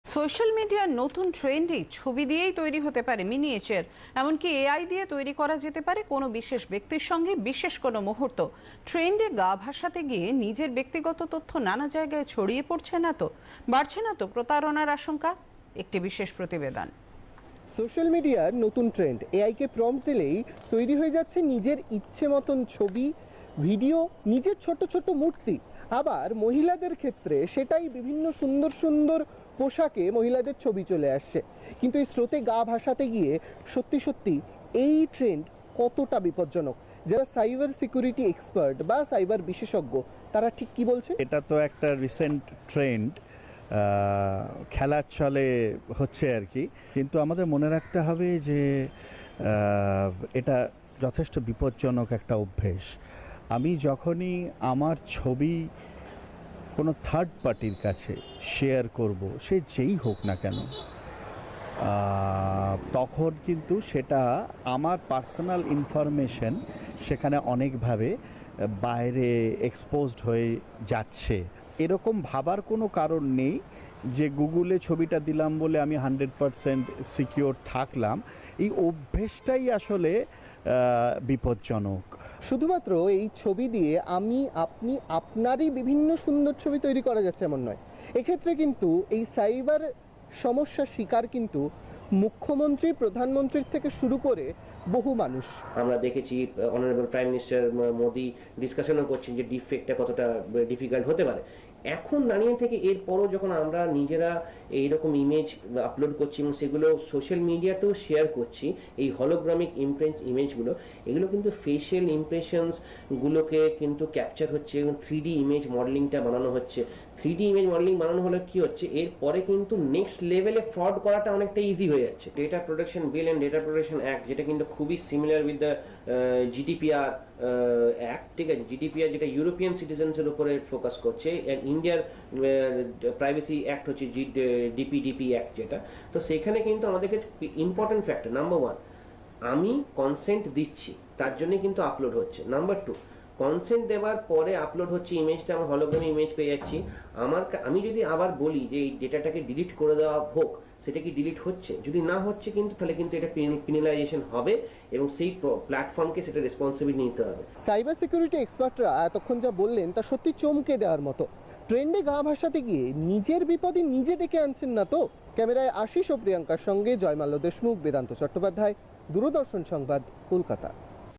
Social মিডিয়ার নতুন ট্রেন্ডে ছবি দিয়েই তৈরি হতে পারে মিনিয়েচার, এমনকি এআই দিয়ে তৈরি করা যেতে পারে কোনো বিশেষ ব্যক্তির সঙ্গে বিশেষ কোনো মুহূর্ত। ট্রেন্ডে গা ভাসাতে গিয়ে নিজের ব্যক্তিগত তথ্য নানা জায়গায় ছড়িয়ে পড়ছে না তো, বাড়ছে না তো প্রতারণার আশঙ্কা? একটি বিশেষ প্রতিবেদন। সোশ্যাল মিডিয়ার নতুন ট্রেন্ড, এআইকে প্রম্পট দিলেই তৈরি হয়ে যাচ্ছে নিজের ইচ্ছে মতন ছবি, ভিডিও, নিজের ছোট ছোট মূর্তি। আবার মহিলাদের ক্ষেত্রে সেটাই বিভিন্ন সুন্দর সুন্দর পোশাকে মহিলাদের ছবি চলে আসছে। কিন্তু এই স্রোতে গা ভাসাতে গিয়ে সত্যি সত্যি এই ট্রেন্ড কতটা বিপজ্জনক? যারা সাইবার সিকিউরিটি এক্সপার্ট বা সাইবার বিশেষজ্ঞ তারা ঠিক কি বলছে? এটা তো একটা রিসেন্ট ট্রেন্ড, খেলার ছলে হচ্ছে আর কি। কিন্তু আমাদের মনে রাখতে হবে যে এটা যথেষ্ট বিপজ্জনক একটা অভ্যেস। আমি যখনই আমার ছবি কোনো থার্ড পার্টির কাছে শেয়ার করব, সে যেই হোক না কেন, তখন কিন্তু সেটা আমার পার্সোনাল ইনফরমেশন সেখানে অনেকভাবে বাইরে এক্সপোজড হয়ে যাচ্ছে। এরকম ভাবার কোনো কারণ নেই যে গুগলে ছবিটা দিলাম বলে আমি 100% সিকিউর থাকলাম। এই অভ্যেসটাই আসলে বিপজ্জনক। শুধুমাত্র এই ছবি দিয়ে আমি আপনি আপনারই বিভিন্ন সুন্দর ছবি তৈরি করা যাচ্ছে এমন নয়। এক্ষেত্রে কিন্তু এই সাইবার সমস্যার শিকার কিন্তু মুখ্যমন্ত্রী, প্রধানমন্ত্রীর থেকে শুরু করে বহু মানুষ। আমরা দেখেছি অনারেবল প্রাইম মিনিস্টার মোদি ডিসকাশনও করছেন যে ডিফেক্টটা কতটা ডিফিকাল্ট হতে পারে। এখন দাঁড়িয়ে থেকে এরপরও যখন আমরা নিজেরা এইরকম ইমেজ আপলোড করছি এবং সেগুলো সোশ্যাল মিডিয়াতেও শেয়ার করছি, এই হলোগ্রামিক ইমেজগুলো, এগুলো কিন্তু ফেশিয়াল ইমপ্রেশনসগুলোকে কিন্তু ক্যাপচার হচ্ছে এবং 3D ইমেজ মডেলিংটা বানানো হচ্ছে। 3D ইমেজ মডেলিং বানানো হলে কি হচ্ছে, এরপরে কিন্তু নেক্সট লেভেলে ফ্রড করাটা অনেকটা ইজি হয়ে যাচ্ছে। Data protection Bill and data protection act, যেটা কিন্তু খুবই similar with the GDPR act, ঠিক আছে। জিডিপিআর যেটা ইউরোপিয়ান সিটিজেন্সের উপরে ফোকাস করছে, ইন্ডিয়ার প্রাইভেসি অ্যাক্ট হচ্ছে ডিপিডিপি অ্যাক্ট যেটা। তো সেখানে কিন্তু আমাদেরকে ইম্পর্টেন্ট ফ্যাক্টর নাম্বার 1, আমি কনসেন্ট দিচ্ছি, তার জন্য কিন্তু আপলোড হচ্ছে। নাম্বার 2, কনসেন্ট দেওয়ার পরে আপলোড হচ্ছে ইমেজটা, আমার হলোগ্রামে ইমেজ পেয়ে যাচ্ছি। আমি যদি আবার বলি যে এই ডেটাটাকে ডিলিট করে দেওয়া হোক, সেটা কি ডিলিট হচ্ছে? যদি না হচ্ছে কিন্তু তাহলে কিন্তু এটা পেনালাইজেশন হবে এবং সেই প্ল্যাটফর্মকে সেটা রেসপন্সিবিলিটি নিতে হবে। সাইবার সিকিউরিটি এক্সপার্টরা এতক্ষণ যা বললেন তা সত্যি চমকে দেওয়ার মতো। ট্রেন্ডে গা ভাসাতে গিয়ে নিজের বিপদে নিজে ডেকে আনছেন না তো? ক্যামেরায় আশিস ও প্রিয়াঙ্কার সঙ্গে জয়মাল্য দেশমুখ, বেদান্ত চট্টোপাধ্যায়, দূরদর্শন সংবাদ, কলকাতা।